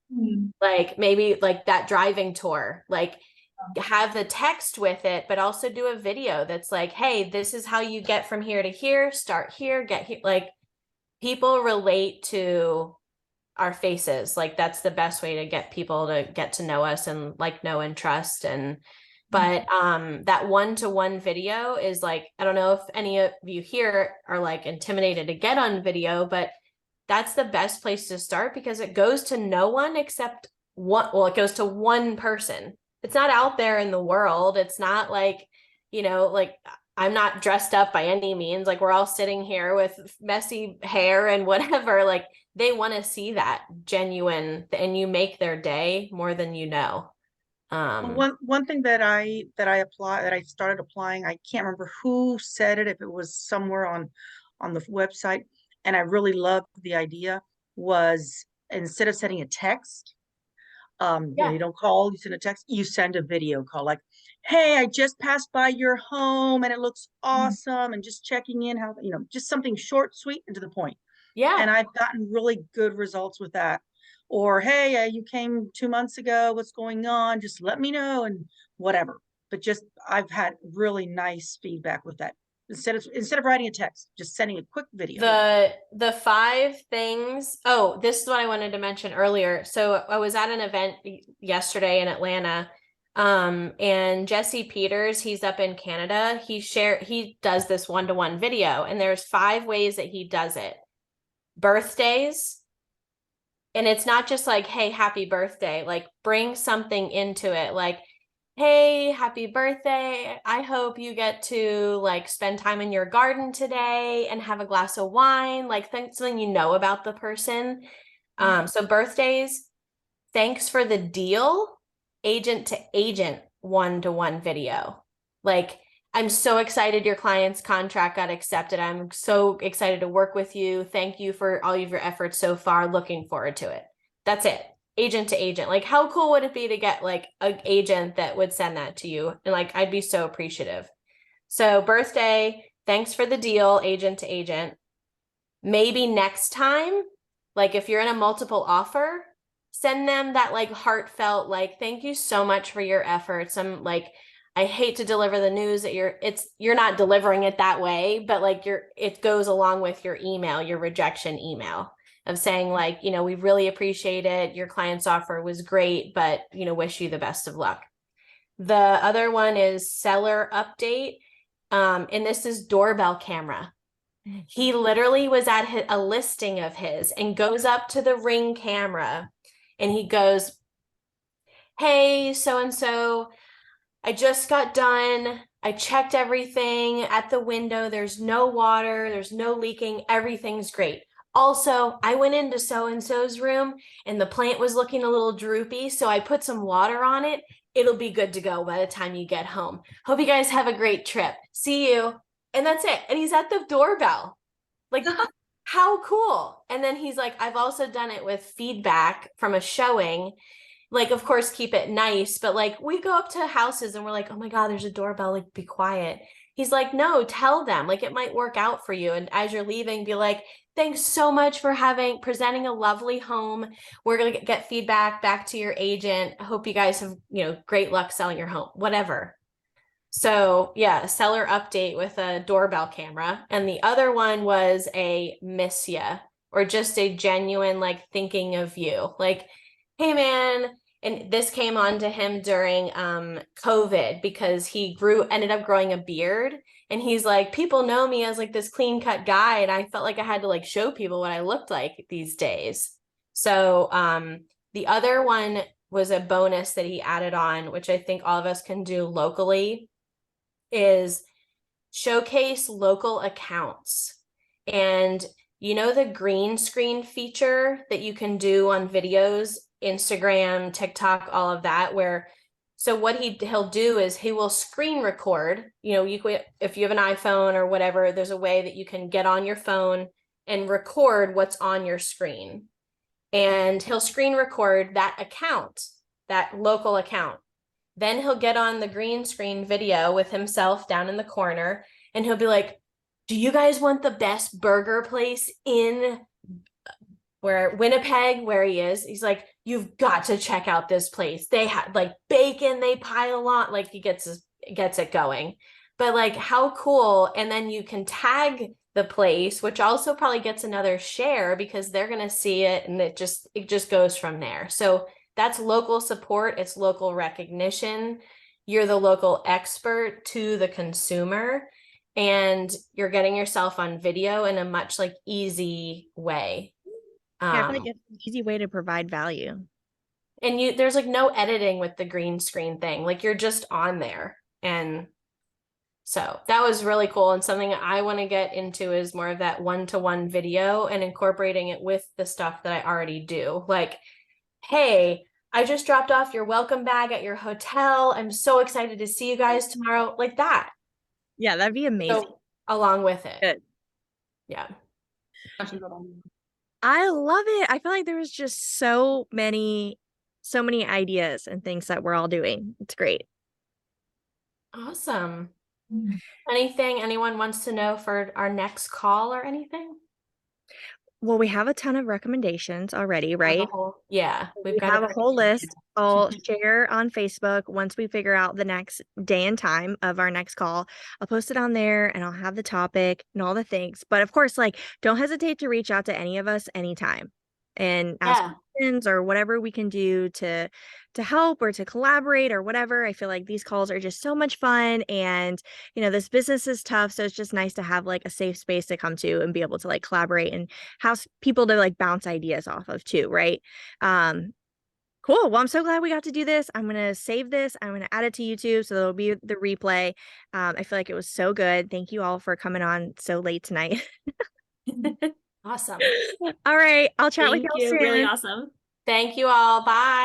Like maybe like that driving tour, like have the text with it, but also do a video that's like, hey, this is how you get from here to here, start here, get here. Like people relate to our faces. Like that's the best way to get people to get to know us and like know and trust. And but that one-to-one video is like, I don't know if any of you here are like intimidated to get on video, but that's the best place to start because it goes to no one except one. Well, it goes to one person. It's not out there in the world. It's not like, you know, like I'm not dressed up by any means. Like we're all sitting here with messy hair and whatever. Like they want to see that genuine, and you make their day more than you know. One thing that I started applying, I can't remember who said it, if it was somewhere on the website, and I really loved the idea, was instead of sending a text, you don't call, you send a text, you send a video call, like, hey, I just passed by your home and it looks awesome, and just checking in how, just something short, sweet, and to the point. Yeah. And I've gotten really good results with that. Or, hey, you came 2 months ago, what's going on? Just let me know, and whatever. But just, I've had really nice feedback with that. Instead of writing a text, just sending a quick video. The 5 things. Oh, this is what I wanted to mention earlier. So I was at an event yesterday in Atlanta. And Jesse Peters, he's up in Canada. He does this one-to-one video, and there's 5 ways that he does it. Birthdays. And it's not just like, hey, happy birthday, like bring something into it. Like, hey, happy birthday. I hope you get to like spend time in your garden today and have a glass of wine, like something you know about the person. So birthdays, thanks for the deal, agent to agent, one-to-one video. Like, I'm so excited your client's contract got accepted. I'm so excited to work with you. Thank you for all of your efforts so far. Looking forward to it. That's it. Agent to agent. Like, how cool would it be to get like an agent that would send that to you? And like, I'd be so appreciative. So birthday, thanks for the deal, agent to agent. Maybe next time, like if you're in a multiple offer, send them that like heartfelt, like, thank you so much for your efforts. I'm like, I hate to deliver the news that you're not delivering it that way, but like it goes along with your email, your rejection email. of saying like, you know, we really appreciate it. Your client's offer was great, but, you know, wish you the best of luck. The other one is seller update. And this is doorbell camera. He literally was at a listing of his and goes up to the Ring camera and he goes, hey, so-and-so, I just got done. I checked everything at the window. There's no water. There's no leaking. Everything's great. Also, I went into so-and-so's room and the plant was looking a little droopy. So I put some water on it. It'll be good to go by the time you get home. Hope you guys have a great trip. See you. And that's it. And he's at the doorbell. Like, how cool. And then he's like, I've also done it with feedback from a showing. Like, of course, keep it nice, but like we go up to houses and we're like, oh my God, there's a doorbell, like be quiet. He's like, no, tell them, like it might work out for you. And as you're leaving, be like, thanks so much for presenting a lovely home. We're going to get feedback back to your agent. I hope you guys have, you know, great luck selling your home, whatever. So yeah, seller update with a doorbell camera. And the other one was a miss ya, or just a genuine, like thinking of you, like, hey man. And this came on to him during COVID because he ended up growing a beard. And he's like, people know me as like this clean cut guy. And I felt like I had to like show people what I looked like these days. So the other one was a bonus that he added on, which I think all of us can do locally, is showcase local accounts. And you know the green screen feature that you can do on videos, Instagram, TikTok, all of that, where so what he'll do is he will screen record. You know, if you have an iPhone or whatever, there's a way that you can get on your phone and record what's on your screen. And he'll screen record that account, that local account. Then he'll get on the green screen video with himself down in the corner and he'll be like, do you guys want the best burger place in Winnipeg, where he is? He's like, you've got to check out this place. They have like bacon, they pile on, like he gets it going. But like, how cool. And then you can tag the place, which also probably gets another share because they're going to see it. And it just goes from there. So that's local support. It's local recognition. You're the local expert to the consumer, and you're getting yourself on video in a much like easy way. Yeah, I feel like it's an easy way to provide value. And there's like no editing with the green screen thing. Like you're just on there. And so that was really cool. And something I want to get into is more of that one-to-one video and incorporating it with the stuff that I already do. Like, hey, I just dropped off your welcome bag at your hotel. I'm so excited to see you guys tomorrow. Like that. Yeah, that'd be amazing. So, along with it. Good. Yeah. I love it. I feel like there was just so many ideas and things that we're all doing. It's great. Awesome. Anything anyone wants to know for our next call or anything? Well, we have a ton of recommendations already, right? We've We got have a whole list. I'll share on Facebook once we figure out the next day and time of our next call. I'll post it on there and I'll have the topic and all the things. But of course, like, don't hesitate to reach out to any of us anytime and ask questions or whatever we can do to help or to collaborate or whatever. I feel like these calls are just so much fun, and you know, this business is tough, so it's just nice to have like a safe space to come to and be able to like collaborate and have people to like bounce ideas off of too, right? Cool. Well, I'm so glad we got to do this. I'm going to save this. I'm going to add it to YouTube, so there'll be the replay. I feel like it was so good. Thank you all for coming on so late tonight. Awesome. All right. I'll chat with you soon. Really awesome. Thank you all. Bye.